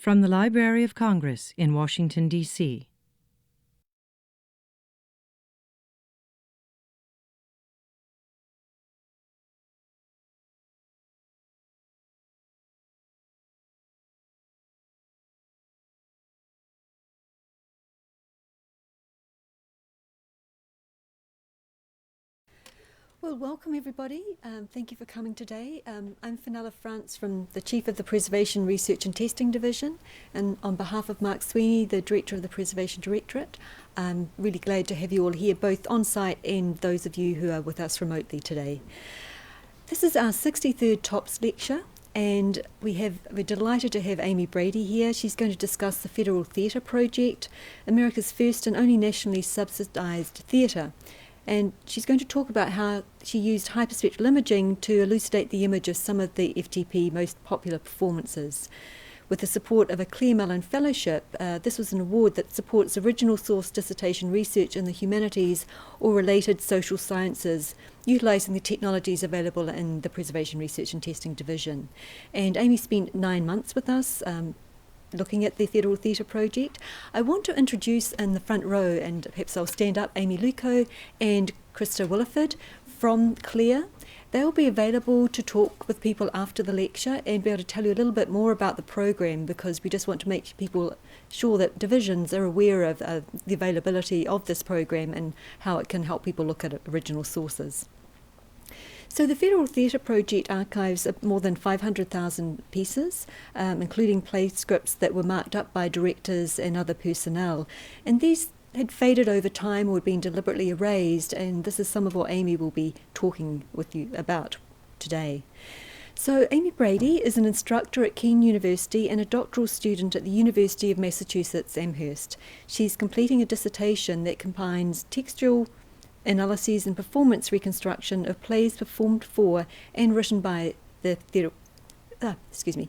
From the Library of Congress in Washington, D.C. Well, welcome everybody. Thank you for coming today. I'm Fenella France from the Chief of the Preservation Research and Testing Division, and on behalf of Mark Sweeney, the Director of the Preservation Directorate, I'm really glad to have you all here, both on site and those of you who are with us remotely today. This is our 63rd TOPS lecture, and we're delighted to have Amy Brady here. She's going to discuss the Federal Theatre Project, America's first and only nationally subsidized theatre. And she's going to talk about how she used hyperspectral imaging to elucidate the image of some of the FTP most popular performances. With the support of a Mellon Fellowship, this was an award that supports original source dissertation research in the humanities or related social sciences, utilising the technologies available in the Preservation Research and Testing Division. And Amy spent 9 months with us, looking at the Federal Theatre Project. I want to introduce in the front row, and perhaps I'll stand up, Amy Luco and Krista Williford from CLEAR. They'll be available to talk with people after the lecture and be able to tell you a little bit more about the program, because we just want to make people sure that divisions are aware of the availability of this program and how it can help people look at original sources. So the Federal Theatre Project archives more than 500,000 pieces, including Playscripts that were marked up by directors and other personnel. And these had faded over time or had been deliberately erased, and this is some of what Amy will be talking with you about today. So Amy Brady is an instructor at Keene University and a doctoral student at the University of Massachusetts Amherst. She's completing a dissertation that combines textual analyses and performance reconstruction of plays performed for and written by the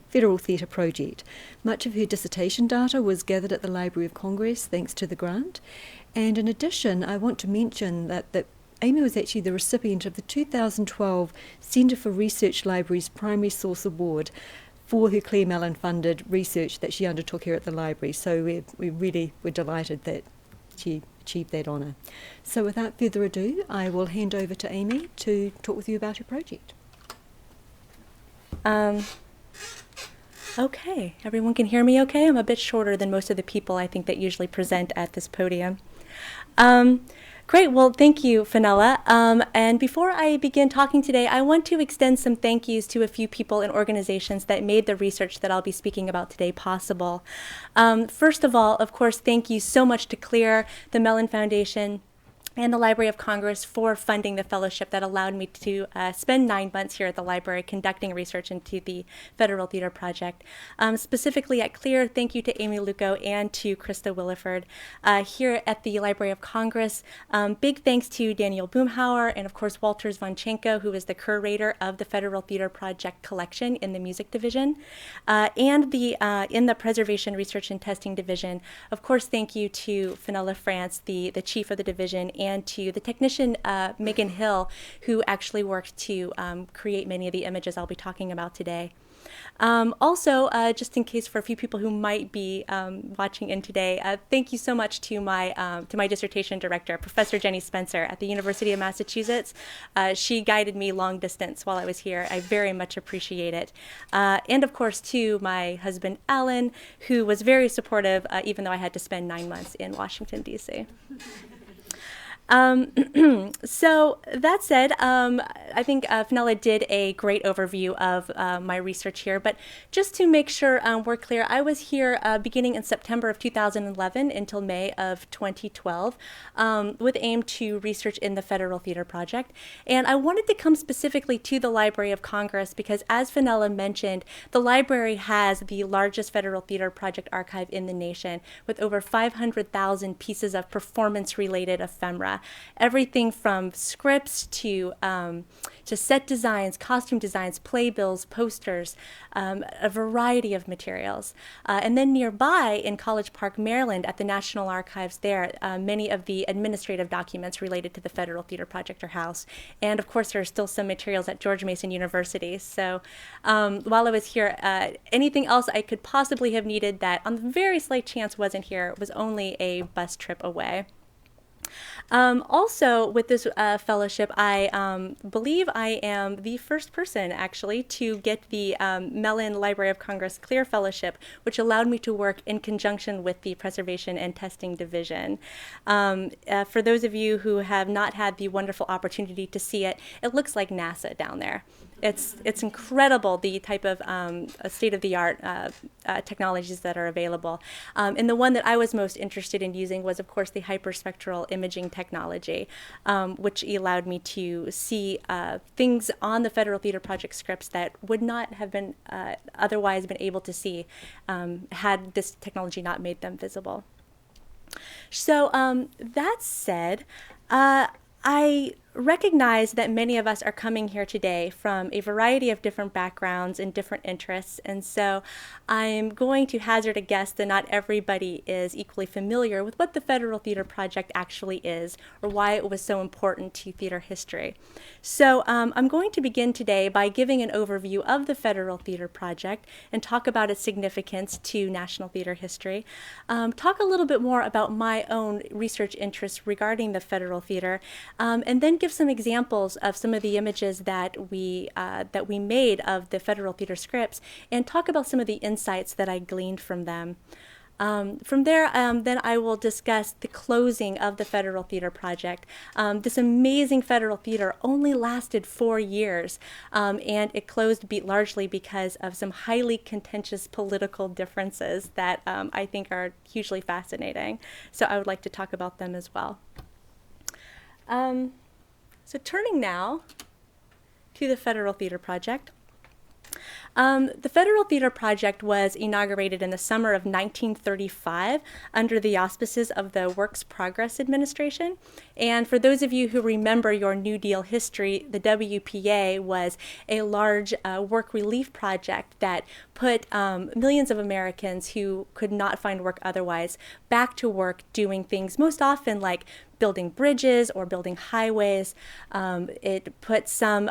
Federal Theatre Project. Much of her dissertation data was gathered at the Library of Congress thanks to the grant. And in addition, I want to mention that Amy was actually the recipient of the 2012 Centre for Research Libraries Primary Source Award for her Claire Mellon funded research that she undertook here at the library. So we're delighted that she achieved that honour. So without further ado, I will hand over to Amy to talk with you about her project. Okay, everyone can hear me okay? I'm a bit shorter than most of the people I think that usually present at this podium. Great, well, thank you, Fenella. And before I begin talking today, I want to extend some thank yous to a few people and organizations that made the research that I'll be speaking about today possible. First of all, of course, thank you so much to CLEAR, the Mellon Foundation, and the Library of Congress for funding the fellowship that allowed me to spend 9 months here at the library conducting research into the Federal Theatre Project. Specifically at CLEAR, thank you to Amy Luco and to Krista Williford. Here at the Library of Congress, big thanks to Daniel Boomhauer and of course Walter Zvonchenko, who is the curator of the Federal Theatre Project collection in the Music Division, and in the Preservation Research and Testing Division. Of course, thank you to Fenella France, the chief of the division, and to the technician, Megan Hill, who actually worked to create many of the images I'll be talking about today. Also, just in case for a few people who might be watching in today, thank you so much to my dissertation director, Professor Jenny Spencer at the University of Massachusetts. She guided me long distance while I was here. I very much appreciate it. And of course, to my husband, Alan, who was very supportive, even though I had to spend 9 months in Washington, D.C. So that said, I think Fenella did a great overview of my research here, but just to make sure we're clear, I was here beginning in September of 2011 until May of 2012 with aim to research in the Federal Theatre Project. And I wanted to come specifically to the Library of Congress because, as Fenella mentioned, the library has the largest Federal Theatre Project archive in the nation with over 500,000 pieces of performance-related ephemera. everything from scripts to set designs, costume designs, playbills, posters, a variety of materials. And then nearby in College Park, Maryland, at the National Archives there, many of the administrative documents related to the Federal Theater Project are housed. And of course, there are still some materials at George Mason University. So while I was here, anything else I could possibly have needed that on the very slight chance wasn't here was only a bus trip away. Also, with this fellowship, I believe I am the first person, actually, to get the Mellon Library of Congress Clear Fellowship, which allowed me to work in conjunction with the Preservation and Testing Division. For those of you who have not had the wonderful opportunity to see it, it looks like NASA down there. It's incredible, the type of state-of-the-art technologies that are available. And the one that I was most interested in using was, of course, the hyperspectral imaging technology, which allowed me to see things on the Federal Theater Project scripts that would not have been otherwise been able to see had this technology not made them visible. So that said, I recognize that many of us are coming here today from a variety of different backgrounds and different interests, and so I'm going to hazard a guess that not everybody is equally familiar with what the Federal Theater Project actually is or why it was so important to theater history. So I'm going to begin today by giving an overview of the Federal Theater Project and talk about its significance to national theater history, talk a little bit more about my own research interests regarding the Federal Theater, and then give some examples of some of the images that we made of the Federal Theater scripts, and talk about some of the insights that I gleaned from them. From there, then I will discuss the closing of the Federal Theater Project. This amazing Federal Theater only lasted 4 years, and it closed largely because of some highly contentious political differences that I think are hugely fascinating. So I would like to talk about them as well. So turning now to the Federal Theater Project. The Federal Theater Project was inaugurated in the summer of 1935 under the auspices of the Works Progress Administration. And for those of you who remember your New Deal history, the WPA was a large work relief project that put millions of Americans who could not find work otherwise back to work doing things most often like building bridges or building highways. It put some,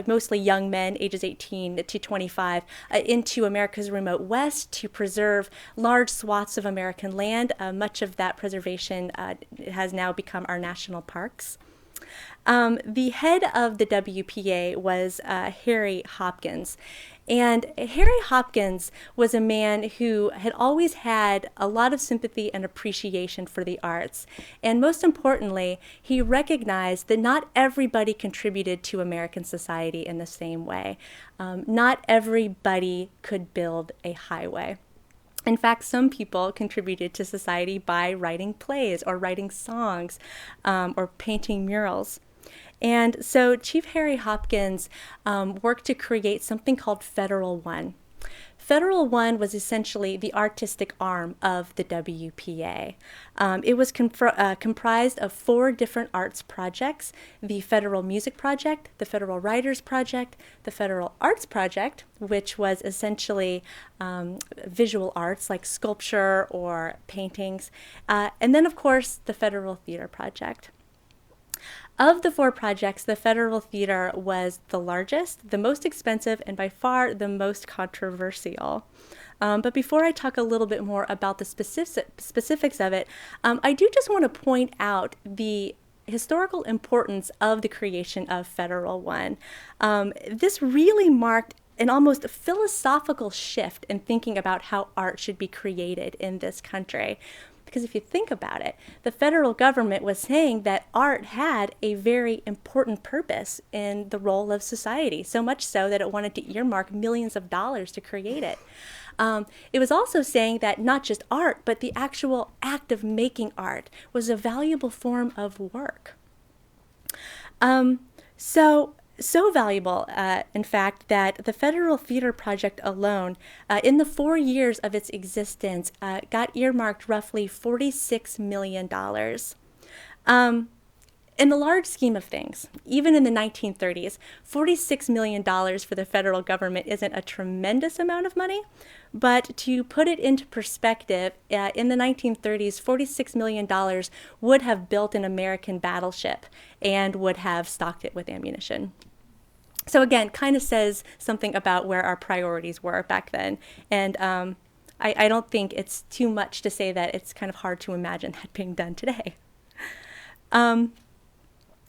mostly young men, ages 18 to 25, into America's remote West to preserve large swaths of American land. Much of that preservation has now become our national parks. The head of the WPA was Harry Hopkins. And Harry Hopkins was a man who had always had a lot of sympathy and appreciation for the arts. And most importantly, he recognized that not everybody contributed to American society in the same way. Not everybody could build a highway. In fact, some people contributed to society by writing plays or writing songs or painting murals. And so Chief Harry Hopkins worked to create something called Federal One. Federal One was essentially the artistic arm of the WPA. It was comprised of 4 different arts projects: the Federal Music Project, the Federal Writers Project, the Federal Arts Project, which was essentially visual arts like sculpture or paintings, and then, of course, the Federal Theater Project. Of the 4 projects, the Federal Theater was the largest, the most expensive, and by far the most controversial. But before I talk a little bit more about the specifics of it, I do just want to point out the historical importance of the creation of Federal One. This really marked an almost philosophical shift in thinking about how art should be created in this country. Because if you think about it, the federal government was saying that art had a very important purpose in the role of society, so much so that it wanted to earmark millions of dollars to create it. It was also saying that not just art, but the actual act of making art was a valuable form of work. So valuable, in fact, that the Federal Theater Project alone, in the 4 years of its existence, got earmarked roughly $46 million. In the large scheme of things, even in the 1930s, $46 million for the federal government isn't a tremendous amount of money, but to put it into perspective, in the 1930s, $46 million would have built an American battleship and would have stocked it with ammunition. So again, kind of says something about where our priorities were back then. And I don't think it's too much to say that it's kind of hard to imagine that being done today.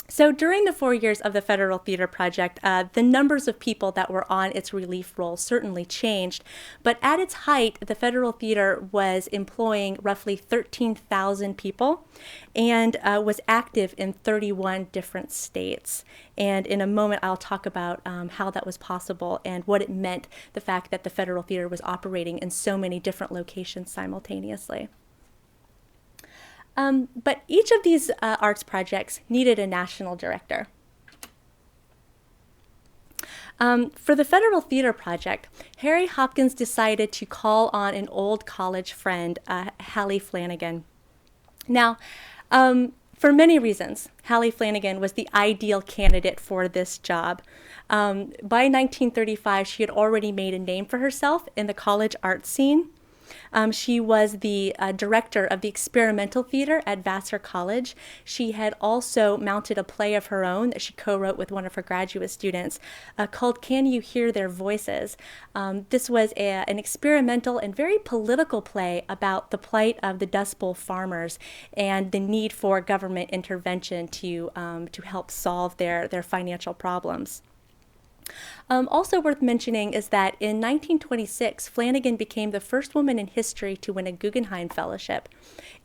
So during the 4 years of the Federal Theater Project, the numbers of people that were on its relief roll certainly changed. But at its height, the Federal Theater was employing roughly 13,000 people and was active in 31 different states. And in a moment, I'll talk about how that was possible and what it meant, the fact that the Federal Theater was operating in so many different locations simultaneously. But each of these arts projects needed a national director. For the Federal Theater Project, Harry Hopkins decided to call on an old college friend, Hallie Flanagan. Now, for many reasons, Hallie Flanagan was the ideal candidate for this job. By 1935, she had already made a name for herself in the college art scene. She was the director of the experimental theater at Vassar College. She had also mounted a play of her own that she co-wrote with one of her graduate students called Can You Hear Their Voices? This was an experimental and very political play about the plight of the Dust Bowl farmers and the need for government intervention to help solve their financial problems. Also worth mentioning is that in 1926, Flanagan became the first woman in history to win a Guggenheim Fellowship.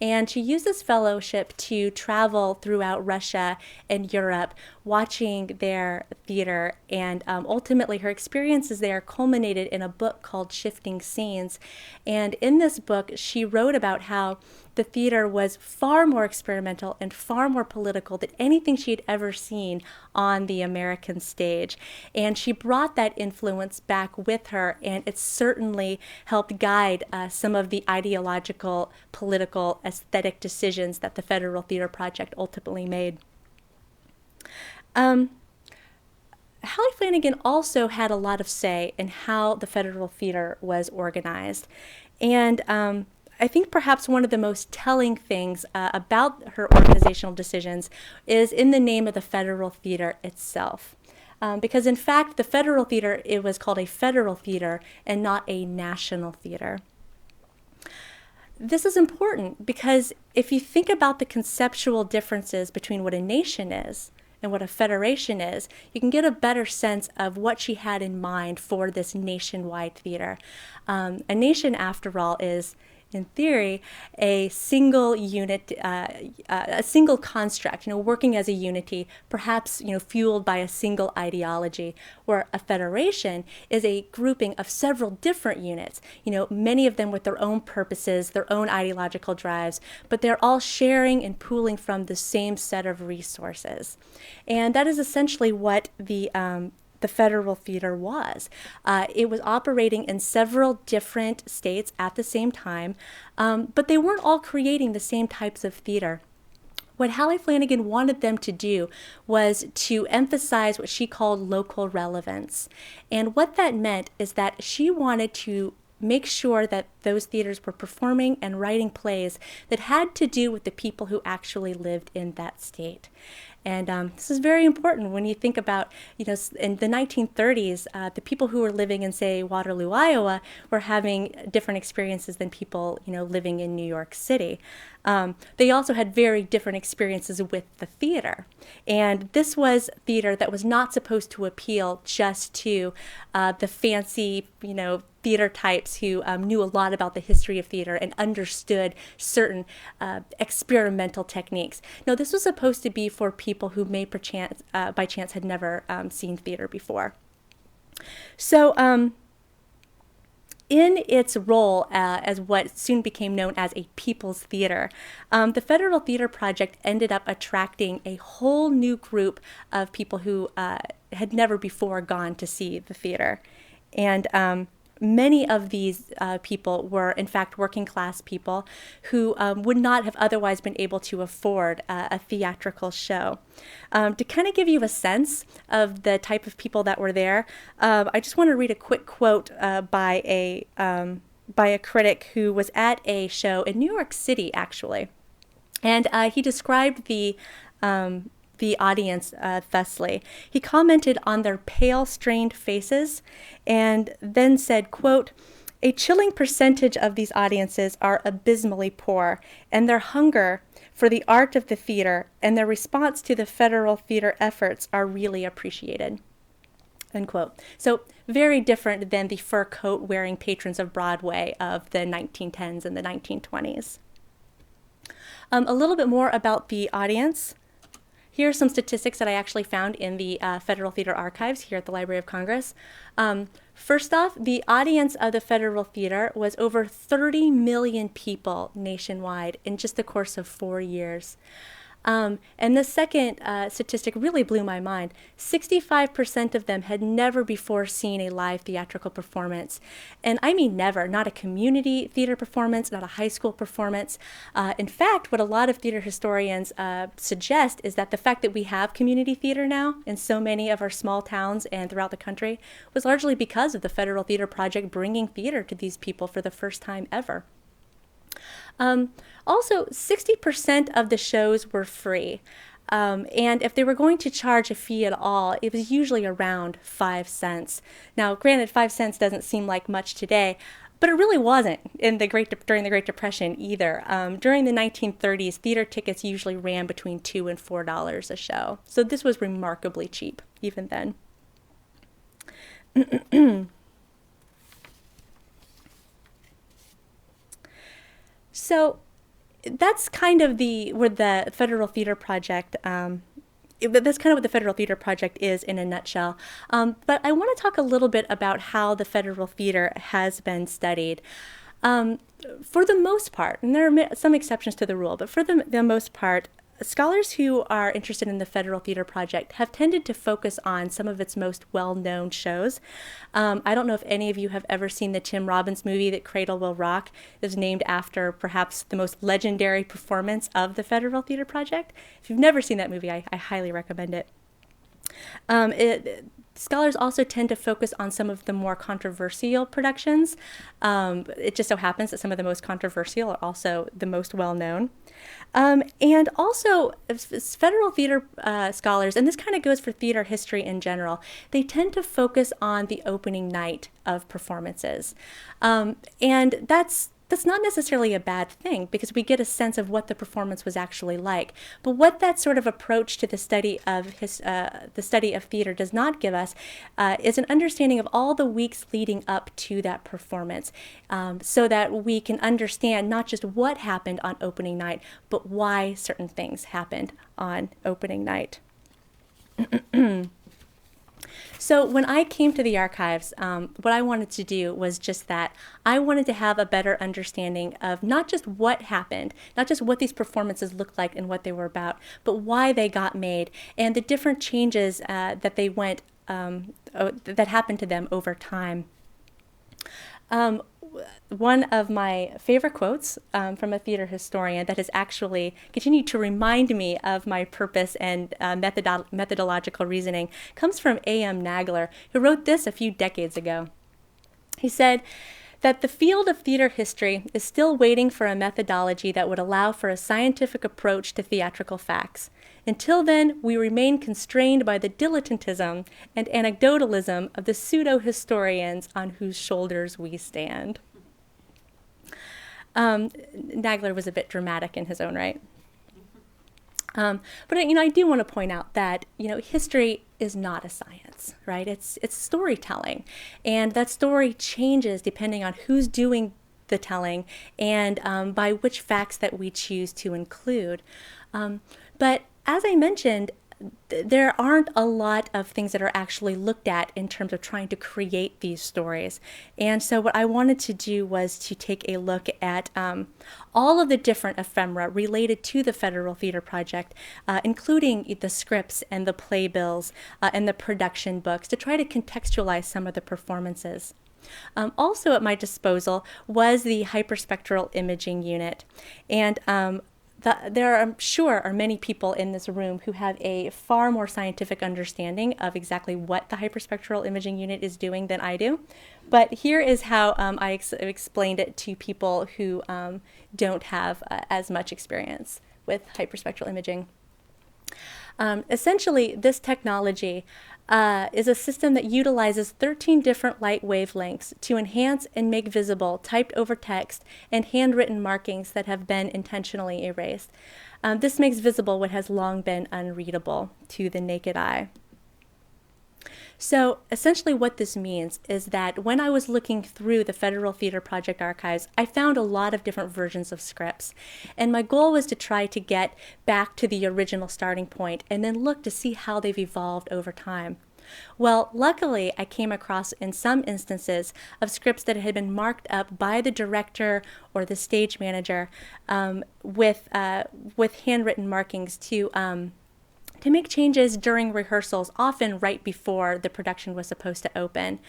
And she used this fellowship to travel throughout Russia and Europe, watching their theater. And ultimately, her experiences there culminated in a book called Shifting Scenes. And in this book, she wrote about how the theater was far more experimental and far more political than anything she'd ever seen on the American stage. And she brought that influence back with her, and it certainly helped guide some of the ideological, political, aesthetic decisions that the Federal Theater Project ultimately made. Hallie Flanagan also had a lot of say in how the Federal Theater was organized. And I think perhaps one of the most telling things about her organizational decisions is in the name of the Federal Theater itself. Because in fact, the Federal Theater, it was called a federal theater and not a national theater. This is important because if you think about the conceptual differences between what a nation is and what a federation is, you can get a better sense of what she had in mind for this nationwide theater. A nation, after all, is, in theory, a single unit, a single construct, working as a unity, perhaps, fueled by a single ideology, where a federation is a grouping of several different units, many of them with their own purposes, their own ideological drives, but they're all sharing and pooling from the same set of resources. And that is essentially what the Federal Theater was. It was operating in several different states at the same time, but they weren't all creating the same types of theater. What Hallie Flanagan wanted them to do was to emphasize what she called local relevance. And what that meant is that she wanted to make sure that those theaters were performing and writing plays that had to do with the people who actually lived in that state. And this is very important when you think about, in the 1930s, the people who were living in, say, Waterloo, Iowa, were having different experiences than people, living in New York City. They also had very different experiences with the theater. And this was theater that was not supposed to appeal just to the fancy, theater types who knew a lot about the history of theater and understood certain experimental techniques. No, this was supposed to be for people who may perchance, by chance had never seen theater before. So in its role as what soon became known as a people's theater, the Federal Theater Project ended up attracting a whole new group of people who had never before gone to see the theater. And many of these people were, in fact, working class people who would not have otherwise been able to afford a theatrical show. To kind of give you a sense of the type of people that were there, I just want to read a quick quote by a critic who was at a show in New York City, actually. And he described the audience thusly. He commented on their pale, strained faces and then said, quote, "A chilling percentage of these audiences are abysmally poor, and their hunger for the art of the theater and their response to the federal theater efforts are really appreciated." End quote. So very different than the fur coat wearing patrons of Broadway of the 1910s and the 1920s. A little bit more about the audience. Here are some statistics that I actually found in the Federal Theater Archives here at the Library of Congress. First off, the audience of the Federal Theater was over 30 million people nationwide in just the course of 4 years. And the second statistic really blew my mind. 65% of them had never before seen a live theatrical performance. And I mean never, not a community theater performance, not a high school performance. In fact, what a lot of theater historians suggest is that the fact that we have community theater now in so many of our small towns and throughout the country was largely because of the Federal Theater Project bringing theater to these people for the first time ever. Also, 60% of the shows were free. And if they were going to charge a fee at all, it was usually around 5 cents. Now, granted, 5 cents doesn't seem like much today, but it really wasn't during the Great Depression either. During the 1930s, theater tickets usually ran between $2 and $4 a show. So this was remarkably cheap, even then. So that's kind of where the Federal Theater Project, that's kind of what the Federal Theater Project is in a nutshell. But I want to talk a little bit about how the Federal Theater has been studied. For the most part, and there are some exceptions to the rule, but for the most part, scholars who are interested in the Federal Theater Project have tended to focus on some of its most well-known shows. I don't know if any of you have ever seen the Tim Robbins movie that Cradle Will Rock. It was named after perhaps the most legendary performance of the Federal Theater Project. If you've never seen that movie, I highly recommend it. Scholars also tend to focus on some of the more controversial productions. It just so happens that some of the most controversial are also the most well-known. And also, federal theater scholars, and this kind of goes for theater history in general, they tend to focus on the opening night of performances. And that's not necessarily a bad thing because we get a sense of what the performance was actually like. But what that sort of approach to the study of theater does not give us is an understanding of all the weeks leading up to that performance, so that we can understand not just what happened on opening night, but why certain things happened on opening night. So when I came to the archives, what I wanted to do was just that. I wanted to have a better understanding of not just what happened, not just what these performances looked like and what they were about, but why they got made and the different changes that happened to them over time. One of my favorite quotes from a theater historian that has actually continued to remind me of my purpose and methodological reasoning comes from A.M. Nagler, who wrote this a few decades ago. He said that the field of theater history is still waiting for a methodology that would allow for a scientific approach to theatrical facts. Until then, we remain constrained by the dilettantism and anecdotalism of the pseudo-historians on whose shoulders we stand. Nagler was a bit dramatic in his own right. But I do want to point out that history is not a science, right? It's storytelling, and that story changes depending on who's doing the telling and by which facts that we choose to include. But as I mentioned, there aren't a lot of things that are actually looked at in terms of trying to create these stories. And so what I wanted to do was to take a look at all of the different ephemera related to the Federal Theater Project, including the scripts and the playbills and the production books, to try to contextualize some of the performances. Also at my disposal was the Hyperspectral Imaging unit. And there are, I'm sure, are many people in this room who have a far more scientific understanding of exactly what the Hyperspectral Imaging unit is doing than I do. But here is how I explained it to people who don't have as much experience with hyperspectral imaging. Essentially, this technology is a system that utilizes 13 different light wavelengths to enhance and make visible typed over text and handwritten markings that have been intentionally erased. This makes visible what has long been unreadable to the naked eye. So essentially what this means is that when I was looking through the Federal Theater Project archives, I found a lot of different versions of scripts. And my goal was to try to get back to the original starting point and then look to see how they've evolved over time. Well, luckily, I came across in some instances of scripts that had been marked up by the director or the stage manager with handwritten markings to make changes during rehearsals, often right before the production was supposed to open.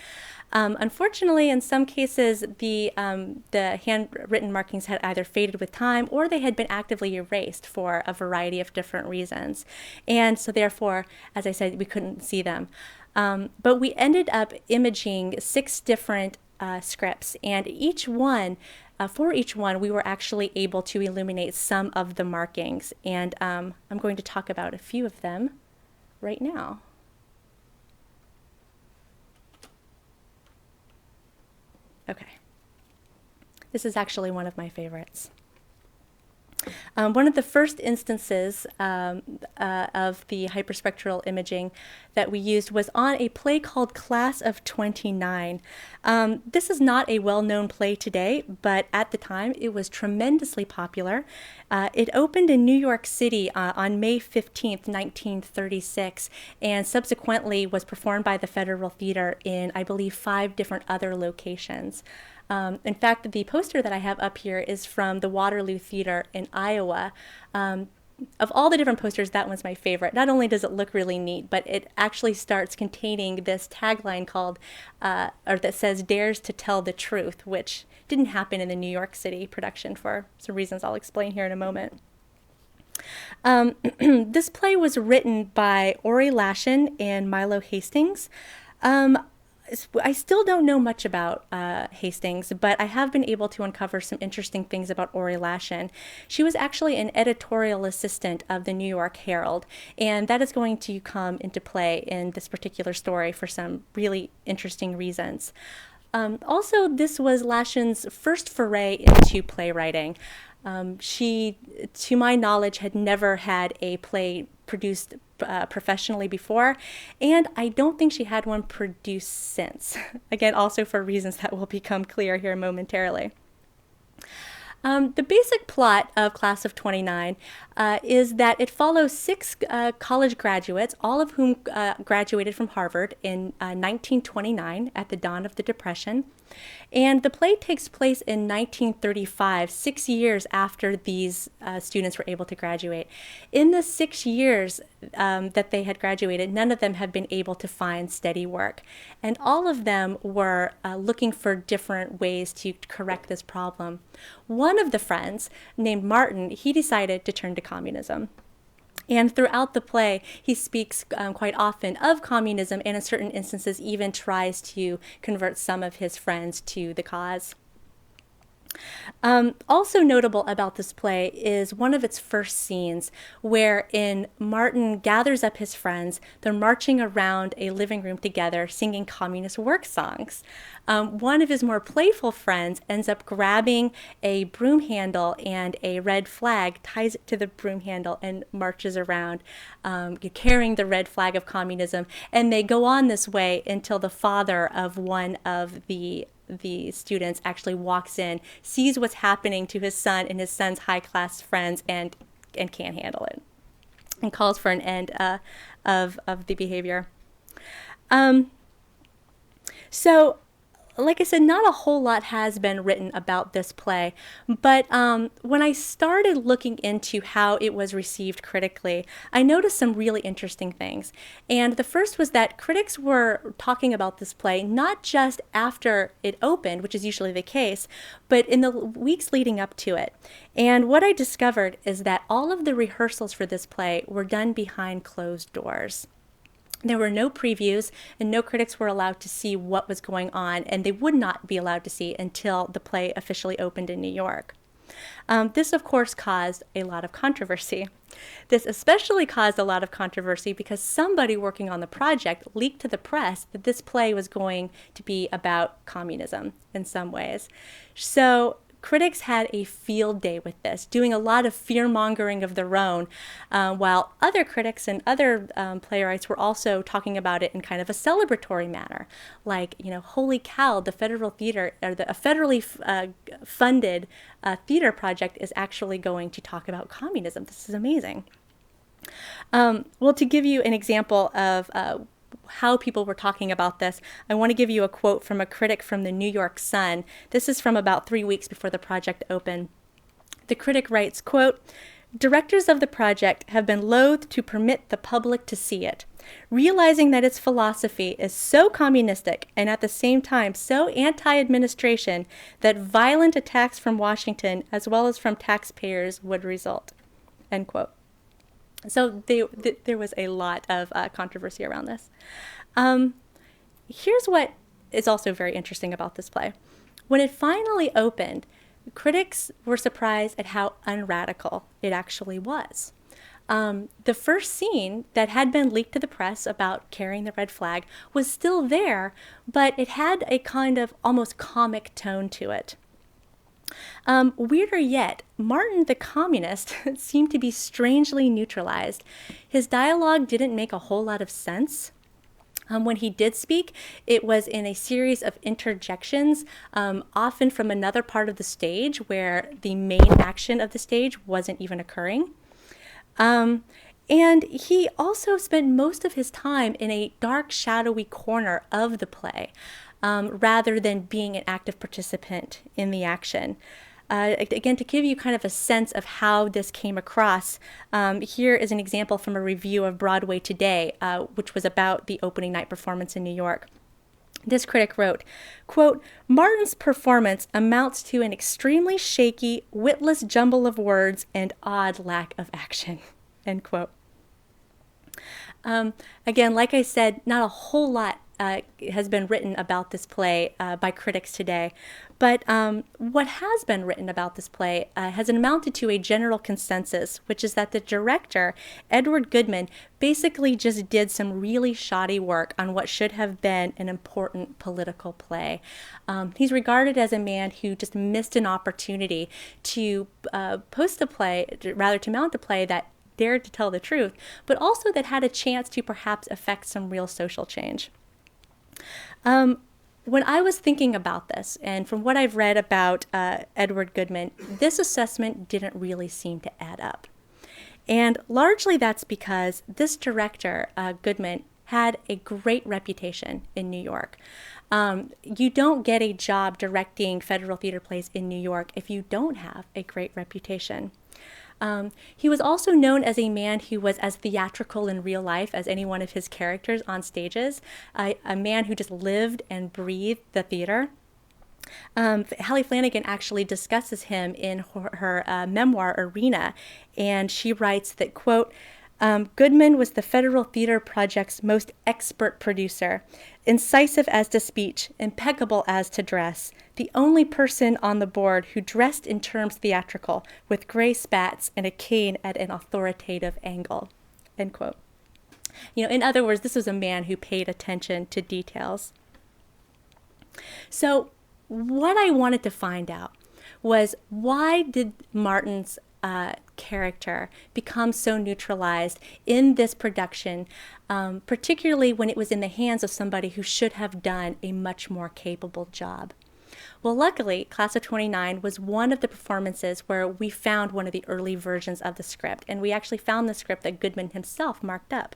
Unfortunately, in some cases, the handwritten markings had either faded with time or they had been actively erased for a variety of different reasons. And so therefore, as I said, we couldn't see them. But we ended up imaging 6 different scripts, and for each one, we were actually able to illuminate some of the markings, and I'm going to talk about a few of them right now. Okay. This is actually one of my favorites. One of the first instances of the hyperspectral imaging that we used was on a play called Class of 29. This is not a well-known play today, but at the time it was tremendously popular. It opened in New York City on May 15th, 1936, and subsequently was performed by the Federal Theater in, I believe, 5 different other locations. In fact, the poster that I have up here is from the Waterloo Theater in Iowa. Of all the different posters, that one's my favorite. Not only does it look really neat, but it actually starts containing this tagline called, or that says, "Dares to Tell the Truth," which didn't happen in the New York City production for some reasons I'll explain here in a moment. This play was written by Ori Lashin and Milo Hastings. I still don't know much about Hastings, but I have been able to uncover some interesting things about Ori Lashin. She was actually an editorial assistant of the New York Herald, and that is going to come into play in this particular story for some really interesting reasons. Also, this was Lashin's first foray into playwriting. She, to my knowledge, had never had a play produced professionally before, and I don't think she had one produced since. Again, also for reasons that will become clear here momentarily. The basic plot of Class of 29 is that it follows 6 college graduates, all of whom graduated from Harvard in 1929 at the dawn of the Depression. And the play takes place in 1935, 6 years after these students were able to graduate. In the 6 years that they had graduated, none of them had been able to find steady work. And all of them were looking for different ways to correct this problem. One of the friends, named Martin, he decided to turn to communism. And throughout the play, he speaks quite often of communism, and in certain instances even tries to convert some of his friends to the cause. Also notable about this play is one of its first scenes wherein Martin gathers up his friends. They're marching around a living room together singing communist work songs. One of his more playful friends ends up grabbing a broom handle and a red flag, ties it to the broom handle, and marches around carrying the red flag of communism. And they go on this way until the father of one of the students actually walks in, sees what's happening to his son and his son's high-class friends, and can't handle it, and calls for an end of the behavior. So like I said, not a whole lot has been written about this play, but when I started looking into how it was received critically, I noticed some really interesting things. And the first was that critics were talking about this play not just after it opened, which is usually the case, but in the weeks leading up to it. And what I discovered is that all of the rehearsals for this play were done behind closed doors. There were no previews, and no critics were allowed to see what was going on, and they would not be allowed to see until the play officially opened in New York. This, of course, caused a lot of controversy. This especially caused a lot of controversy because somebody working on the project leaked to the press that this play was going to be about communism in some ways. So critics had a field day with this, doing a lot of fear-mongering of their own, while other critics and other playwrights were also talking about it in kind of a celebratory manner, like, holy cow, the federal theater, or a federally funded theater project is actually going to talk about communism. This is amazing. Well, to give you an example of how people were talking about this, I want to give you a quote from a critic from the New York Sun. This is from about 3 weeks before the project opened. The critic writes, quote, "Directors of the project have been loath to permit the public to see it, realizing that its philosophy is so communistic and at the same time so anti-administration that violent attacks from Washington as well as from taxpayers would result." End quote. So there was a lot of controversy around this. Here's what is also very interesting about this play. When it finally opened, critics were surprised at how unradical it actually was. The first scene that had been leaked to the press about carrying the red flag was still there, but it had a kind of almost comic tone to it. Weirder yet, Martin the communist seemed to be strangely neutralized. His dialogue didn't make a whole lot of sense. When he did speak, it was in a series of interjections, often from another part of the stage where the main action of the stage wasn't even occurring. And he also spent most of his time in a dark, shadowy corner of the play, rather than being an active participant in the action. Again, to give you kind of a sense of how this came across, here is an example from a review of Broadway Today, which was about the opening night performance in New York. This critic wrote, quote, "Martin's performance amounts to an extremely shaky, witless jumble of words and odd lack of action." End quote. Again, like I said, not a whole lot has been written about this play by critics today, but what has been written about this play has amounted to a general consensus, which is that the director, Edward Goodman, basically just did some really shoddy work on what should have been an important political play. He's regarded as a man who just missed an opportunity to to mount a play that dared to tell the truth, but also that had a chance to perhaps affect some real social change. When I was thinking about this, and from what I've read about Edward Goodman, this assessment didn't really seem to add up. And largely that's because this director, Goodman, had a great reputation in New York. You don't get a job directing federal theater plays in New York if you don't have a great reputation. He was also known as a man who was as theatrical in real life as any one of his characters on stages, a man who just lived and breathed the theater. Hallie Flanagan actually discusses him in her memoir, Arena, and she writes that, quote, "Goodman was the Federal Theater Project's most expert producer, incisive as to speech, impeccable as to dress, the only person on the board who dressed in terms theatrical, with gray spats and a cane at an authoritative angle." End quote. In other words, this was a man who paid attention to details. So what I wanted to find out was, why did Martin's character become so neutralized in this production, particularly when it was in the hands of somebody who should have done a much more capable job? Well, luckily, Class of 29 was one of the performances where we found one of the early versions of the script, and we actually found the script that Goodman himself marked up.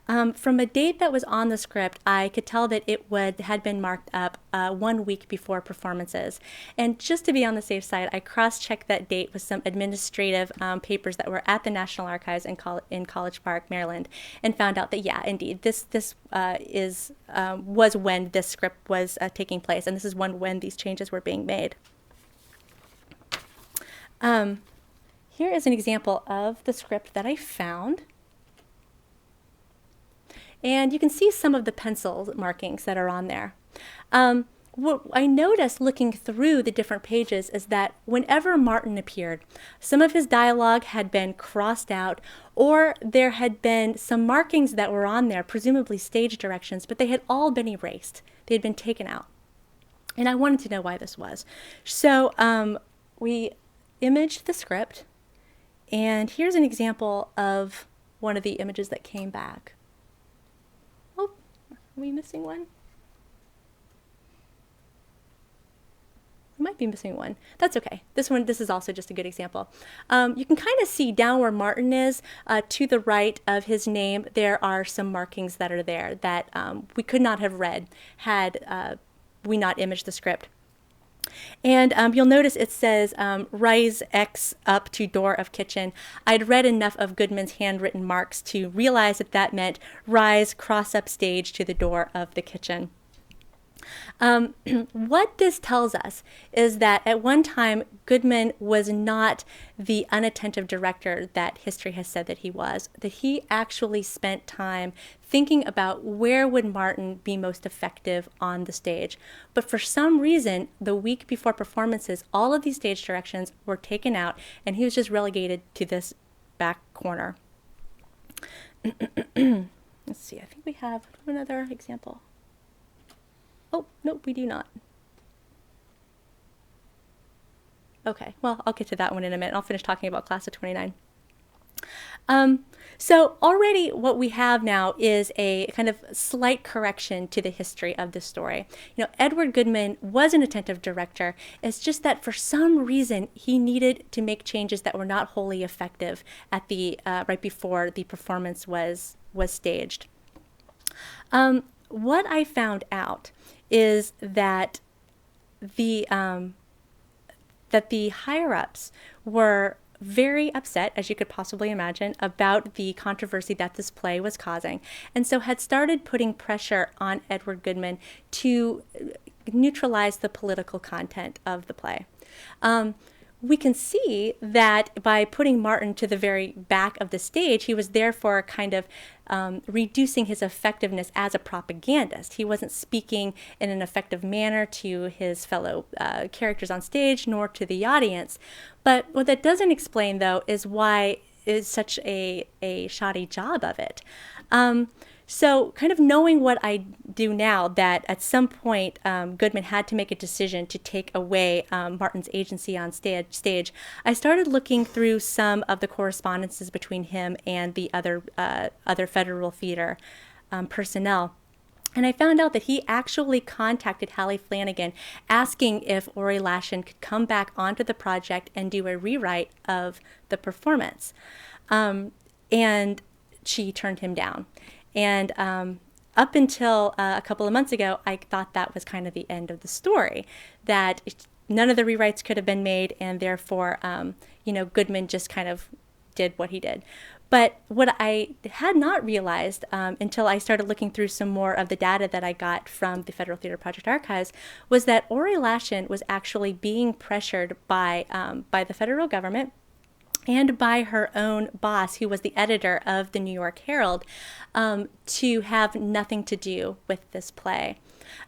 From a date that was on the script, I could tell that it had been marked up 1 week before performances. And just to be on the safe side, I cross-checked that date with some administrative papers that were at the National Archives in College Park, Maryland, and found out that, yeah, indeed, this was when this script was taking place, and this is when these changes were being made. Here is an example of the script that I found. And you can see some of the pencil markings that are on there. What I noticed looking through the different pages is that whenever Martin appeared, some of his dialogue had been crossed out, or there had been some markings that were on there, presumably stage directions, but they had all been erased. They had been taken out. And I wanted to know why this was. So we imaged the script, and here's an example of one of the images that came back. Oh, are we missing one? We might be missing one. That's okay. This is also just a good example. You can kind of see down where Martin is, to the right of his name, there are some markings that are there that we could not have read had we not imaged the script. And you'll notice it says, rise X up to door of kitchen. I'd read enough of Goodman's handwritten marks to realize that that meant rise, cross up stage to the door of the kitchen. What this tells us is that at one time, Goodman was not the unattentive director that history has said that he was, that he actually spent time thinking about where would Martin be most effective on the stage. But for some reason, the week before performances, all of these stage directions were taken out, and he was just relegated to this back corner. Let's see, I think we have another example. Oh, no, we do not. Okay, well, I'll get to that one in a minute. I'll finish talking about Class of 29. So already what we have now is a kind of slight correction to the history of this story. You know, Edward Goodman was an attentive director. It's just that for some reason he needed to make changes that were not wholly effective at the right before the performance was staged. What I found out is that the higher-ups were very upset, as you could possibly imagine, about the controversy that this play was causing, and so had started putting pressure on Edward Goodman to neutralize the political content of the play. We can see that by putting Martin to the very back of the stage, he was therefore kind of reducing his effectiveness as a propagandist. He wasn't speaking in an effective manner to his fellow characters on stage, nor to the audience. But what that doesn't explain, though, is why is such a shoddy job of it. So kind of knowing what I do now, that at some point Goodman had to make a decision to take away Martin's agency on stage, I started looking through some of the correspondences between him and the other Federal Theater personnel. And I found out that he actually contacted Hallie Flanagan asking if Ori Lashin could come back onto the project and do a rewrite of the performance. And she turned him down. And up until a couple of months ago, I thought that was kind of the end of the story, that none of the rewrites could have been made, and therefore, Goodman just kind of did what he did. But what I had not realized until I started looking through some more of the data that I got from the Federal Theater Project Archives was that Ori Lashin was actually being pressured by the federal government and by her own boss, who was the editor of the New York Herald, to have nothing to do with this play.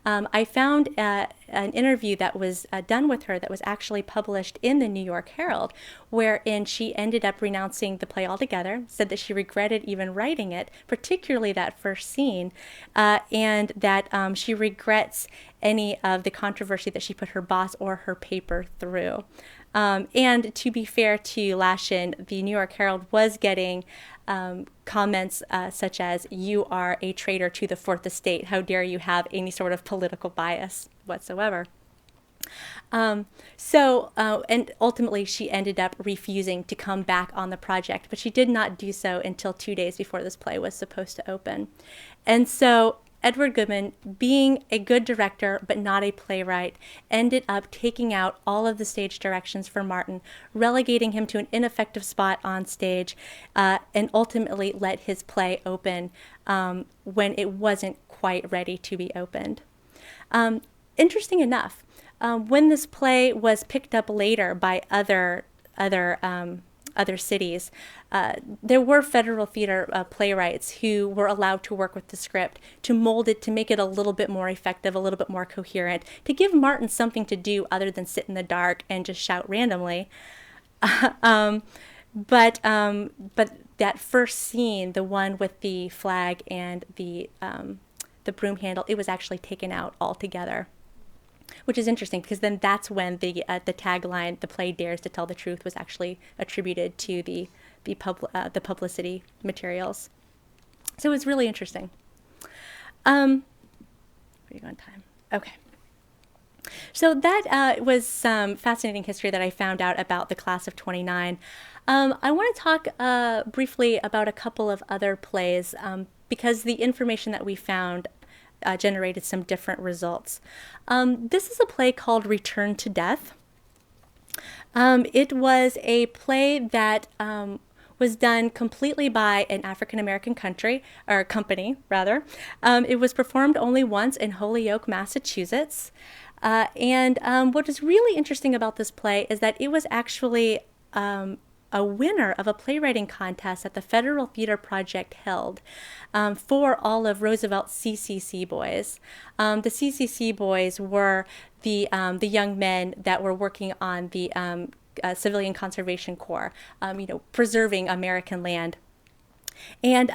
I found an interview that was done with her that was actually published in the New York Herald, wherein she ended up renouncing the play altogether, said that she regretted even writing it, particularly that first scene, and that she regrets any of the controversy that she put her boss or her paper through. And to be fair to Lashin, the New York Herald was getting comments such as, "You are a traitor to the Fourth Estate. How dare you have any sort of political bias whatsoever." And ultimately she ended up refusing to come back on the project, but she did not do so until 2 days before this play was supposed to open. And so Edward Goodman, being a good director but not a playwright, ended up taking out all of the stage directions for Martin, relegating him to an ineffective spot on stage, and ultimately let his play open when it wasn't quite ready to be opened. Interesting enough, when this play was picked up later by other cities, there were federal theater playwrights who were allowed to work with the script to mold it, to make it a little bit more effective, a little bit more coherent, to give Martin something to do other than sit in the dark and just shout randomly. But that first scene, the one with the flag and the broom handle, it was actually taken out altogether. Which is interesting because then that's when the tagline, "The play dares to tell the truth," was actually attributed to the publicity materials. So it's really interesting. Where are you on time? Okay. So that was some fascinating history that I found out about the class of 29. I want to talk briefly about a couple of other plays because the information that we found generated some different results. This is a play called Return to Death. It was a play that was done completely by an African-American company. It was performed only once in Holyoke, Massachusetts. And what is really interesting about this play is that it was actually a winner of a playwriting contest that the Federal Theater Project held for all of Roosevelt's CCC boys. The CCC boys were the young men that were working on the Civilian Conservation Corps, preserving American land. And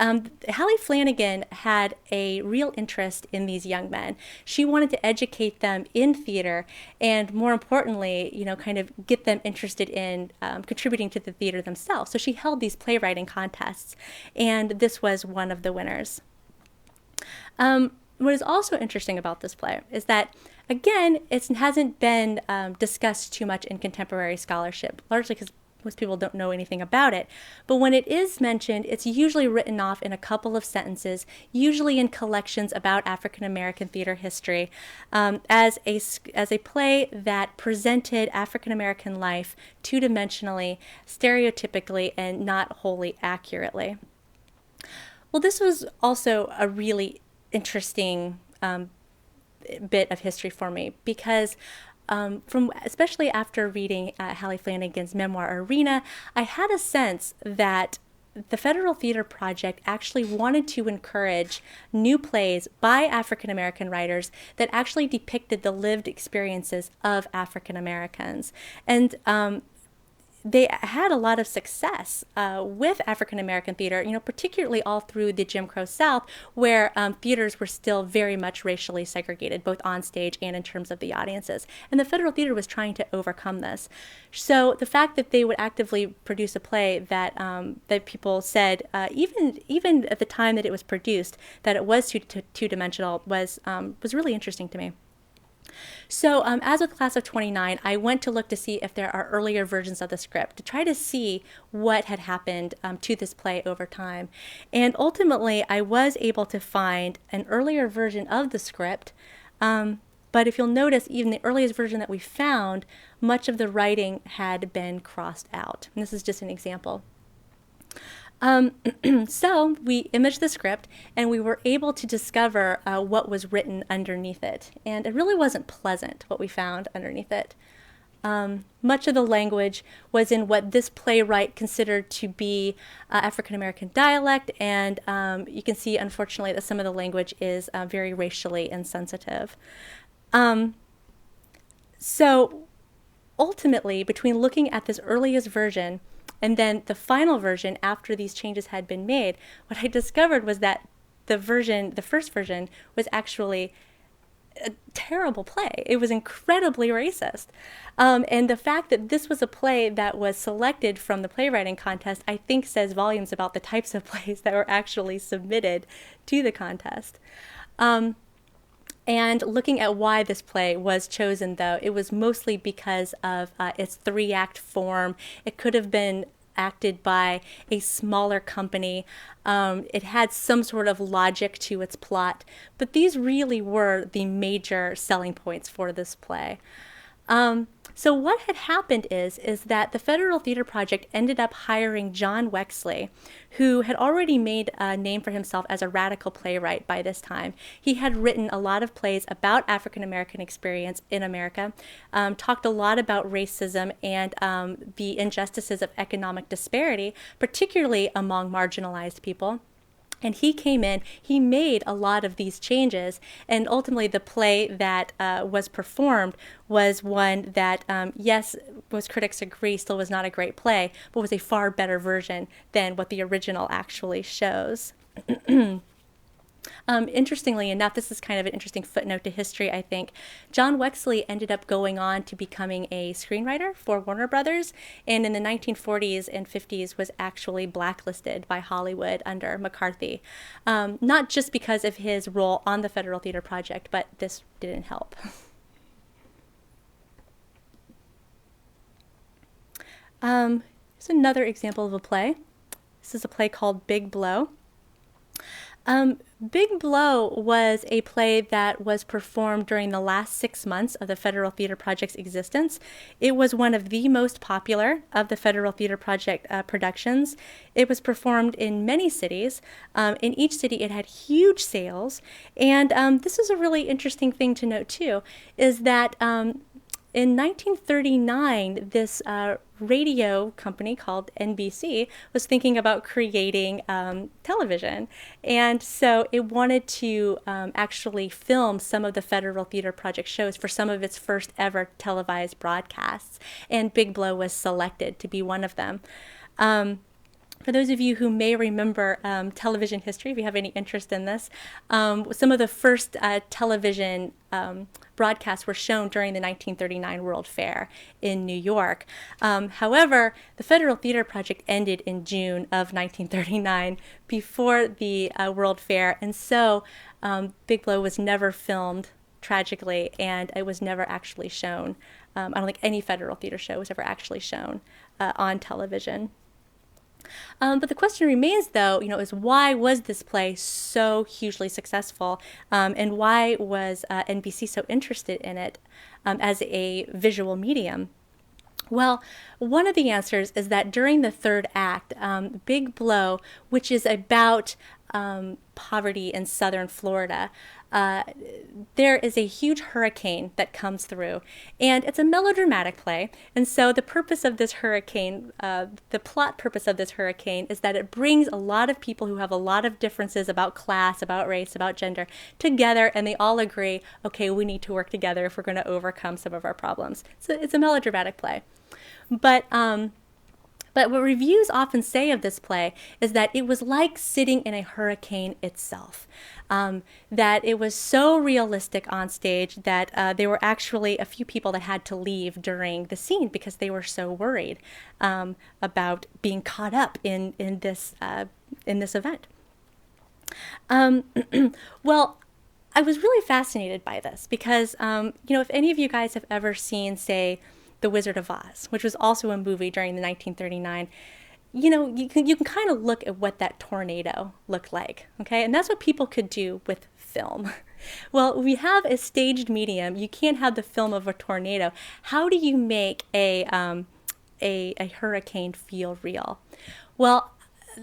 Hallie Flanagan had a real interest in these young men. She wanted to educate them in theater and, more importantly, kind of get them interested in contributing to the theater themselves. So she held these playwriting contests, and this was one of the winners. What is also interesting about this play is that, again, it hasn't been discussed too much in contemporary scholarship, largely because most people don't know anything about it. But when it is mentioned, it's usually written off in a couple of sentences, usually in collections about African American theater history, as a play that presented African American life two-dimensionally, stereotypically, and not wholly accurately. Well, this was also a really interesting bit of history for me because especially after reading Hallie Flanagan's memoir, Arena, I had a sense that the Federal Theater Project actually wanted to encourage new plays by African American writers that actually depicted the lived experiences of African Americans. And they had a lot of success with African American theater, particularly all through the Jim Crow South, where theaters were still very much racially segregated, both on stage and in terms of the audiences. And the Federal Theater was trying to overcome this. So the fact that they would actively produce a play that that people said, even at the time that it was produced, that it was two-dimensional was really interesting to me. So as with Class of 29, I went to look to see if there are earlier versions of the script to try to see what had happened to this play over time. And ultimately, I was able to find an earlier version of the script. But if you'll notice, even the earliest version that we found, much of the writing had been crossed out. And this is just an example. So we imaged the script and we were able to discover what was written underneath it. And it really wasn't pleasant what we found underneath it. Much of the language was in what this playwright considered to be African American dialect, and you can see, unfortunately, that some of the language is very racially insensitive. So ultimately, between looking at this earliest version and then the final version after these changes had been made, what I discovered was that the first version, was actually a terrible play. It was incredibly racist. And the fact that this was a play that was selected from the playwriting contest, I think says volumes about the types of plays that were actually submitted to the contest. And looking at why this play was chosen, though, it was mostly because of its three-act form. It could have been acted by a smaller company. It had some sort of logic to its plot, but these really were the major selling points for this play. So what had happened is that the Federal Theater Project ended up hiring John Wexley, who had already made a name for himself as a radical playwright by this time. He had written a lot of plays about African American experience in America, talked a lot about racism and the injustices of economic disparity, particularly among marginalized people. And he came in, he made a lot of these changes, and ultimately the play that was performed was one that, yes, most critics agree still was not a great play, but was a far better version than what the original actually shows. Interestingly enough, this is kind of an interesting footnote to history, I think. John Wexley ended up going on to becoming a screenwriter for Warner Brothers, and in the 1940s and 50s was actually blacklisted by Hollywood under McCarthy. Not just because of his role on the Federal Theater Project, but this didn't help. Here's another example of a play. This is a play called Big Blow. Big Blow was a play that was performed during the last 6 months of the Federal Theater Project's existence. It was one of the most popular of the Federal Theater Project productions. It was performed in many cities. In each city, it had huge sales. And this is a really interesting thing to note, too, is that in 1939, this radio company called NBC was thinking about creating television. And so it wanted to actually film some of the Federal Theater Project shows for some of its first ever televised broadcasts. And Big Blow was selected to be one of them. For those of you who may remember television history, if you have any interest in this, some of the first television broadcasts were shown during the 1939 World Fair in New York. However, the Federal Theater Project ended in June of 1939 before the World Fair, and so Big Blow was never filmed, tragically, and it was never actually shown. I don't think any Federal Theater show was ever actually shown on television. But the question remains, though, is why was this play so hugely successful, and why was NBC so interested in it as a visual medium? Well, one of the answers is that during the third act, Big Blow, which is about poverty in southern Florida, there is a huge hurricane that comes through, and it's a melodramatic play. And so the purpose of this hurricane, the plot purpose of this hurricane, is that it brings a lot of people who have a lot of differences about class, about race, about gender together, and they all agree, okay, we need to work together if we're going to overcome some of our problems. So it's a melodramatic play. But what reviews often say of this play is that it was like sitting in a hurricane itself, that it was so realistic on stage that there were actually a few people that had to leave during the scene because they were so worried about being caught up in this event. Well, I was really fascinated by this because, if any of you guys have ever seen, say, The Wizard of Oz, which was also a movie during the 1939, you can kind of look at what that tornado looked like, okay? And that's what people could do with film. Well, we have a staged medium. You can't have the film of a tornado. How do you make a hurricane feel real? Well,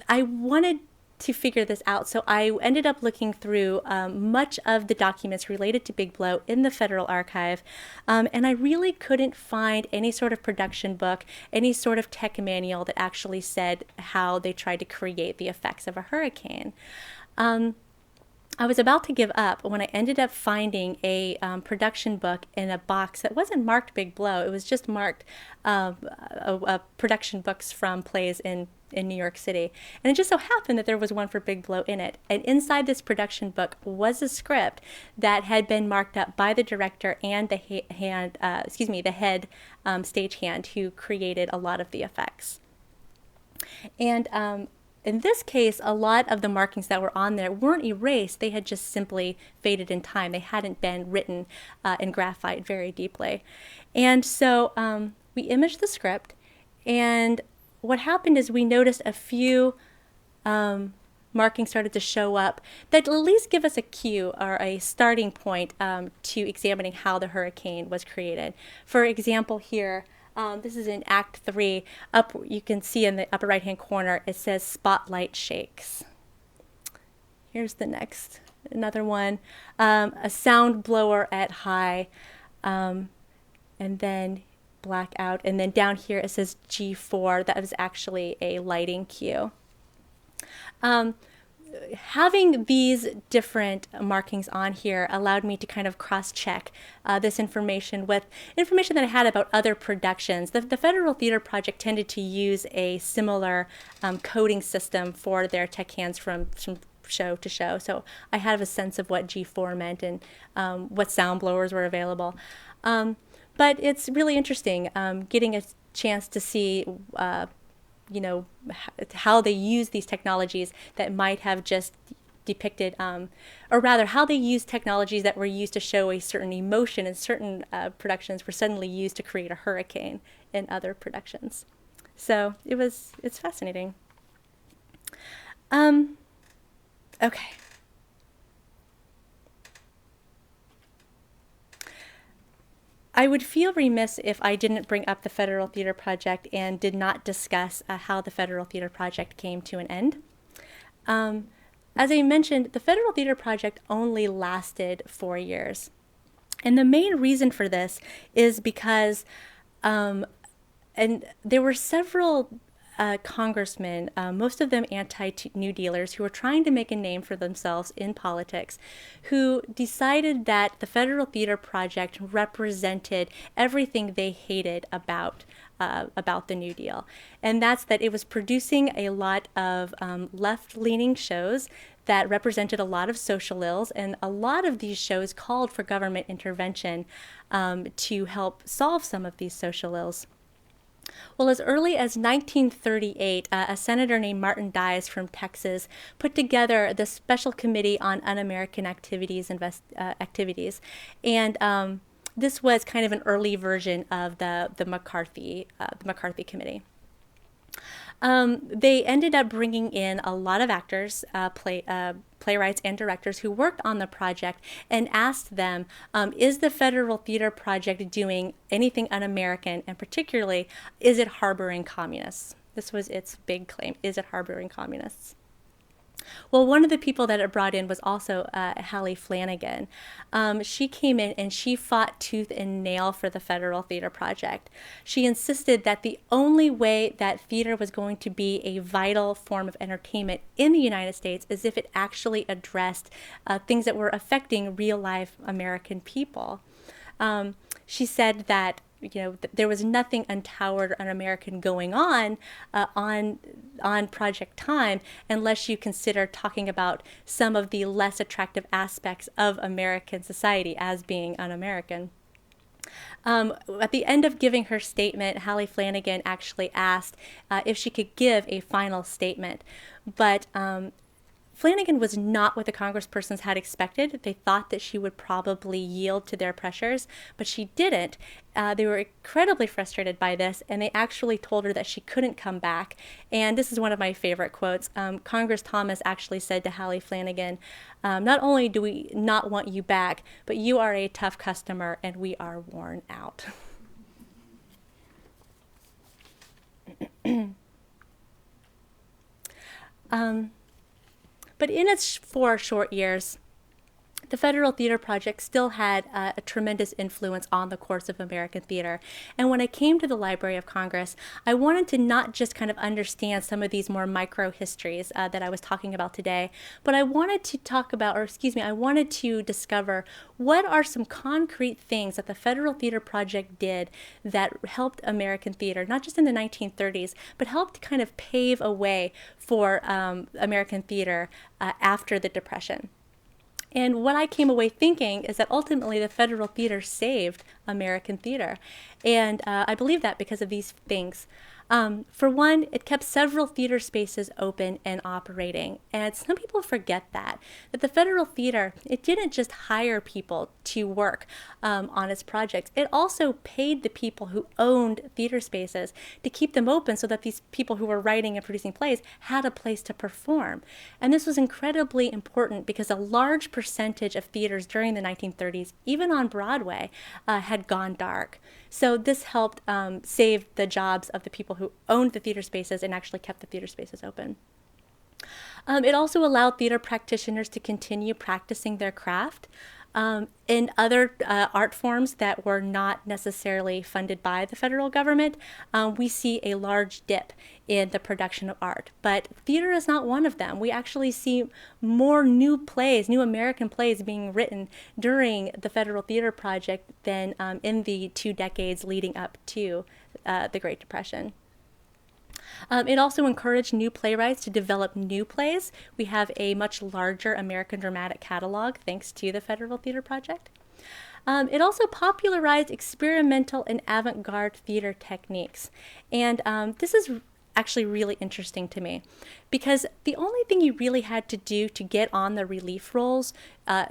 I wanted to figure this out. So I ended up looking through much of the documents related to Big Blow in the Federal Archive, and I really couldn't find any sort of production book, any sort of tech manual that actually said how they tried to create the effects of a hurricane. I was about to give up when I ended up finding a production book in a box that wasn't marked Big Blow. It was just marked production books from plays in New York City. And it just so happened that there was one for Big Blow in it. And inside this production book was a script that had been marked up by the director and the head stagehand who created a lot of the effects. And in this case, a lot of the markings that were on there weren't erased. They had just simply faded in time. They hadn't been written in graphite very deeply. And so we imaged the script, and what happened is we noticed a few markings started to show up that at least give us a cue or a starting point to examining how the hurricane was created. For example, here, this is in Act 3. Up, you can see in the upper right-hand corner, it says spotlight shakes. Here's the next, another one, a sound blower at high, and then blackout. And then down here it says G4. That was actually a lighting cue. Having these different markings on here allowed me to kind of cross-check this information with information that I had about other productions. The Federal Theater Project tended to use a similar coding system for their tech hands from show to show, so I had a sense of what G4 meant and what sound blowers were available. But it's really interesting getting a chance to see how they use these technologies that might have just depicted, or rather how they use technologies that were used to show a certain emotion in certain productions were suddenly used to create a hurricane in other productions. So it's fascinating. Okay. I would feel remiss if I didn't bring up the Federal Theater Project and did not discuss how the Federal Theater Project came to an end. As I mentioned, the Federal Theater Project only lasted 4 years. And the main reason for this is because and there were several congressmen, most of them anti-New Dealers, who were trying to make a name for themselves in politics, who decided that the Federal Theater Project represented everything they hated about the New Deal. And that's that it was producing a lot of left-leaning shows that represented a lot of social ills, and a lot of these shows called for government intervention to help solve some of these social ills. Well, as early as 1938, a senator named Martin Dies from Texas put together the Special Committee on Un-American Activities, and this was kind of an early version of the McCarthy Committee. They ended up bringing in a lot of actors, playwrights and directors who worked on the project, and asked them, is the Federal Theater Project doing anything un-American, and particularly, is it harboring communists? This was its big claim, is it harboring communists? Well, one of the people that it brought in was also Hallie Flanagan. She came in and she fought tooth and nail for the Federal Theater Project. She insisted that the only way that theater was going to be a vital form of entertainment in the United States is if it actually addressed things that were affecting real-life American people. She said that there was nothing untoward or un-American going on Project Time unless you consider talking about some of the less attractive aspects of American society as being un-American. At the end of giving her statement, Hallie Flanagan actually asked if she could give a final statement, but Flanagan was not what the congresspersons had expected. They thought that she would probably yield to their pressures, but she didn't. They were incredibly frustrated by this, and they actually told her that she couldn't come back. And this is one of my favorite quotes. Congress Thomas actually said to Hallie Flanagan, not only do we not want you back, but you are a tough customer, and we are worn out. But in its 4 short years, the Federal Theater Project still had a tremendous influence on the course of American theater. And when I came to the Library of Congress, I wanted to not just kind of understand some of these more micro histories that I was talking about today, but I wanted to I wanted to discover what are some concrete things that the Federal Theater Project did that helped American theater, not just in the 1930s, but helped kind of pave a way for American theater after the Depression. And what I came away thinking is that ultimately the Federal Theater saved American theater. And I believe that because of these things. For one, it kept several theater spaces open and operating. And some people forget that the Federal Theater, it didn't just hire people to work on its projects. It also paid the people who owned theater spaces to keep them open so that these people who were writing and producing plays had a place to perform. And this was incredibly important because a large percentage of theaters during the 1930s, even on Broadway, had gone dark. So this helped save the jobs of the people who owned the theater spaces and actually kept the theater spaces open. It also allowed theater practitioners to continue practicing their craft. In other art forms that were not necessarily funded by the federal government, we see a large dip in the production of art. But theater is not one of them. We actually see more new plays, new American plays being written during the Federal Theater Project than in the 2 decades leading up to the Great Depression. It also encouraged new playwrights to develop new plays. We have a much larger American dramatic catalog thanks to the Federal Theater Project. It also popularized experimental and avant-garde theater techniques. And this is actually really interesting to me because the only thing you really had to do to get on the relief rolls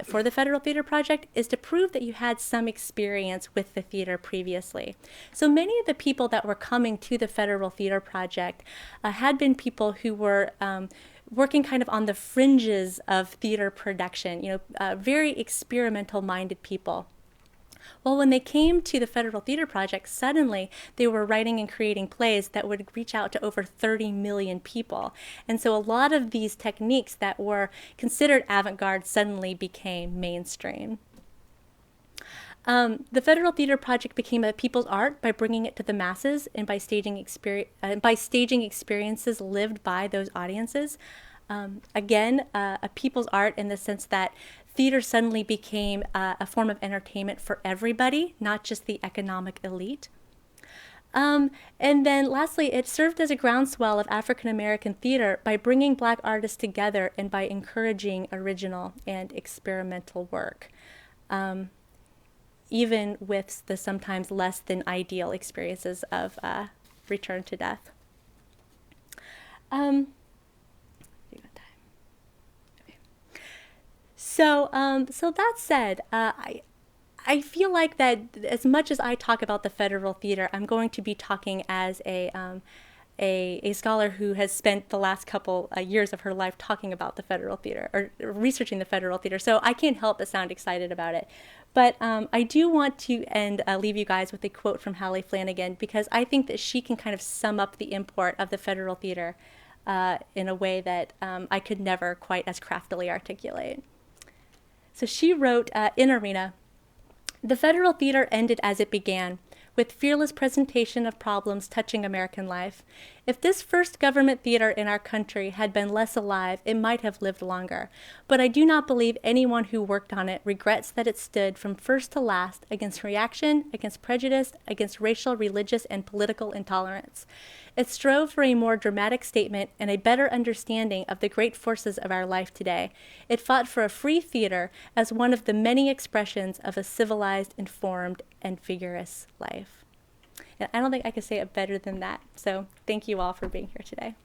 for the Federal Theater Project is to prove that you had some experience with the theater previously. So many of the people that were coming to the Federal Theater Project had been people who were working kind of on the fringes of theater production, very experimental-minded people. Well, when they came to the Federal Theater Project, suddenly they were writing and creating plays that would reach out to over 30 million people. And so a lot of these techniques that were considered avant-garde suddenly became mainstream. The Federal Theater Project became a people's art by bringing it to the masses and by staging experiences lived by those audiences. Again, a people's art in the sense that theater suddenly became a form of entertainment for everybody, not just the economic elite. And then lastly, it served as a groundswell of African American theater by bringing Black artists together and by encouraging original and experimental work, even with the sometimes less than ideal experiences of return to death. So that said, I feel like that as much as I talk about the Federal Theater, I'm going to be talking as a scholar who has spent the last couple years of her life talking about the Federal Theater or researching the Federal Theater. So I can't help but sound excited about it. But I do want to leave you guys with a quote from Hallie Flanagan because I think that she can kind of sum up the import of the Federal Theater in a way that I could never quite as craftily articulate. So she wrote in Arena, "The Federal Theater ended as it began, with fearless presentation of problems touching American life. If this first government theater in our country had been less alive, it might have lived longer. But I do not believe anyone who worked on it regrets that it stood from first to last against reaction, against prejudice, against racial, religious, and political intolerance. It strove for a more dramatic statement and a better understanding of the great forces of our life today. It fought for a free theater as one of the many expressions of a civilized, informed, and vigorous life." And I don't think I could say it better than that. So thank you all for being here today.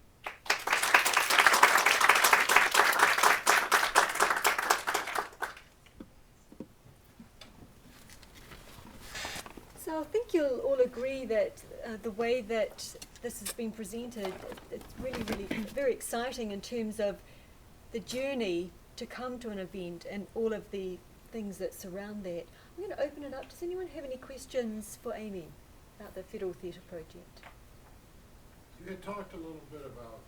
So I think you'll all agree that the way that this has been presented, it's really, really very exciting in terms of the journey to come to an event and all of the things that surround that. I'm going to open it up. Does anyone have any questions for Amy about the Federal Theatre Project? You had talked a little bit about,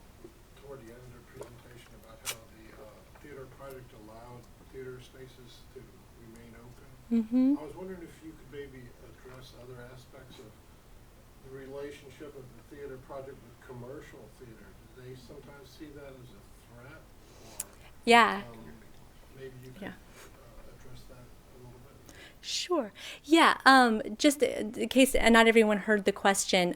toward the end of the presentation, about how the theater project allowed theater spaces to remain open. Mm-hmm. I was wondering if you could maybe address other aspects of the relationship of the theater project with commercial theater. Do they sometimes see that as a threat? Or, Yeah. Maybe you could address that a little bit. Sure. Yeah. Just in case not everyone heard the question,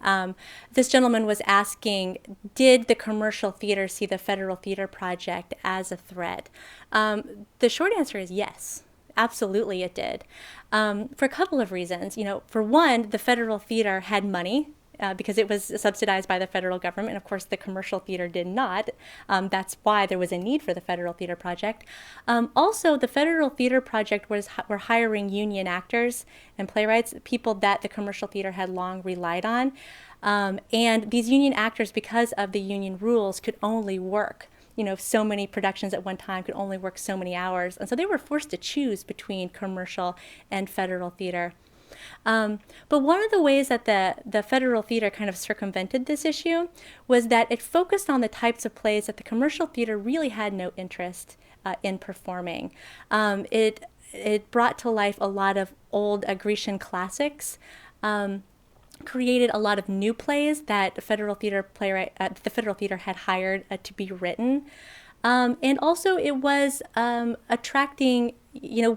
this gentleman was asking, did the commercial theater see the Federal Theater Project as a threat? The short answer is yes. Absolutely, it did. For a couple of reasons. For one, the Federal Theater had money because it was subsidized by the federal government. And of course, the commercial theater did not. That's why there was a need for the Federal Theater Project. Also, the Federal Theater Project were hiring union actors and playwrights, people that the commercial theater had long relied on. And these union actors, because of the union rules, could only work so many productions at one time, could only work so many hours. And so they were forced to choose between commercial and federal theater. But one of the ways that the federal theater kind of circumvented this issue was that it focused on the types of plays that the commercial theater really had no interest in performing. It brought to life a lot of old Grecian classics, created a lot of new plays that the Federal Theater had hired to be written. And also it was attracting,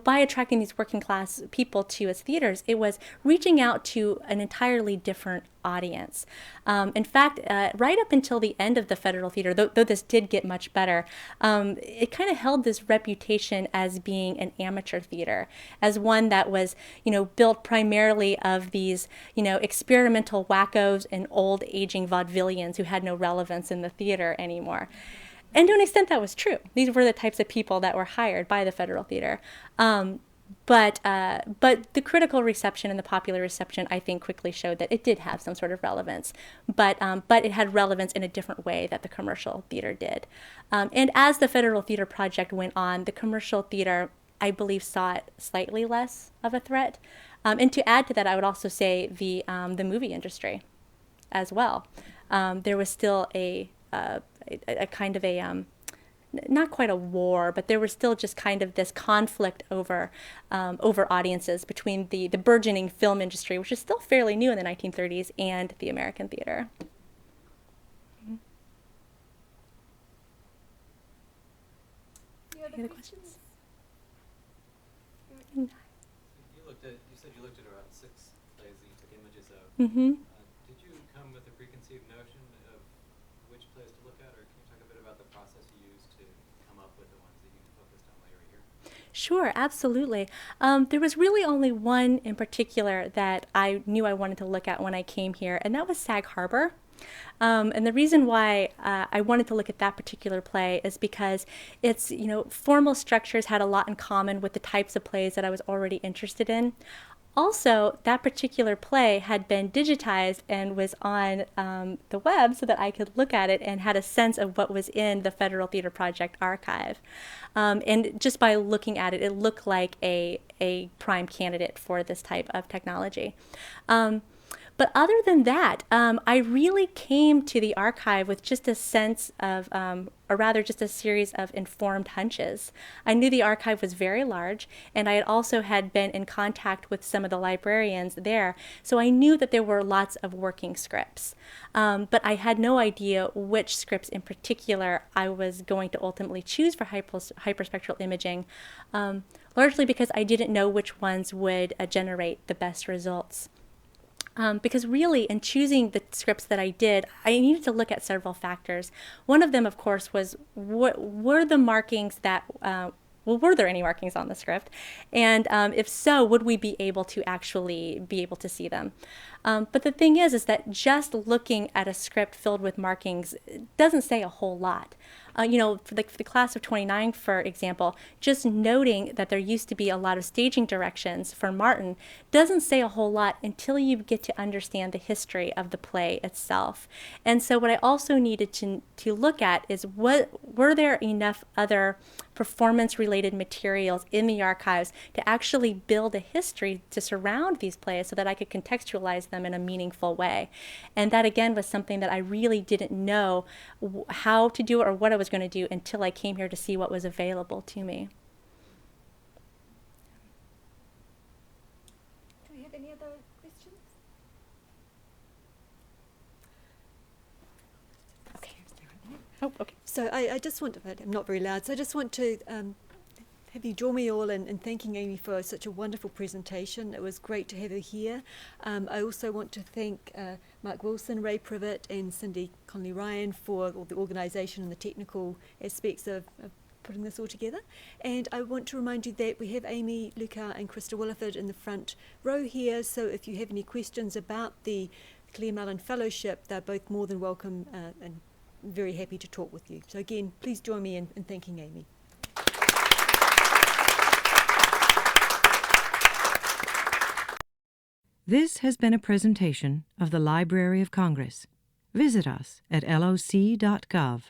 by attracting these working class people to its theaters, it was reaching out to an entirely different audience. In fact, right up until the end of the Federal Theater, though this did get much better, it kind of held this reputation as being an amateur theater, as one that was, built primarily of these, experimental wackos and old aging vaudevillians who had no relevance in the theater anymore. And to an extent, that was true. These were the types of people that were hired by the Federal Theater. But the critical reception and the popular reception, I think, quickly showed that it did have some sort of relevance. But it had relevance in a different way that the commercial theater did. And as the Federal Theater Project went on, the commercial theater, I believe, saw it slightly less of a threat. And to add to that, I would also say the movie industry as well. There was still a kind of not quite a war, but there was still just kind of this conflict over audiences between the burgeoning film industry, which is still fairly new in the 1930s, and the American theater. Any other questions? You said you looked at around 6 plays that you took images of. Mm-hmm. Did you come with a preconceived notion of which plays to look at, or can you talk a bit about the process you used to come up with the ones that you focused on while you were here? Sure, absolutely. There was really only one in particular that I knew I wanted to look at when I came here, and that was Sag Harbor. And the reason why I wanted to look at that particular play is because its formal structures had a lot in common with the types of plays that I was already interested in. Also, that particular play had been digitized and was on the web so that I could look at it and had a sense of what was in the Federal Theater Project archive. And just by looking at it, it looked like a prime candidate for this type of technology. But other than that, I really came to the archive with just a sense of, or rather just a series of informed hunches. I knew the archive was very large, and I had also been in contact with some of the librarians there, so I knew that there were lots of working scripts. But I had no idea which scripts in particular I was going to ultimately choose for hyperspectral imaging, largely because I didn't know which ones would generate the best results. Because really, in choosing the scripts that I did, I needed to look at several factors. One of them, of course, was what were the markings that, were there any markings on the script? And if so, would we be able to actually be able to see them? But the thing is that just looking at a script filled with markings doesn't say a whole lot. For the class of 29, for example, just noting that there used to be a lot of staging directions for Martin doesn't say a whole lot until you get to understand the history of the play itself. And so what I also needed to look at is were there enough other performance-related materials in the archives to actually build a history to surround these plays so that I could contextualize them in a meaningful way. And that, again, was something that I really didn't know how to do or what I was going to do until I came here to see what was available to me. Do we have any other questions? Okay. Oh, okay. So I just want to, I'm not very loud, so I just want to have you join me all in thanking Amy for such a wonderful presentation. It was great to have her here. I also want to thank Mark Wilson, Ray Privet and Cindy Conley-Ryan for all the organisation and the technical aspects of putting this all together. And I want to remind you that we have Amy Lucar and Krista Williford in the front row here, so if you have any questions about the Claire Mellon Fellowship, they're both more than welcome and very happy to talk with you. So again, please join me in thanking Amy. This has been a presentation of the Library of Congress. Visit us at loc.gov.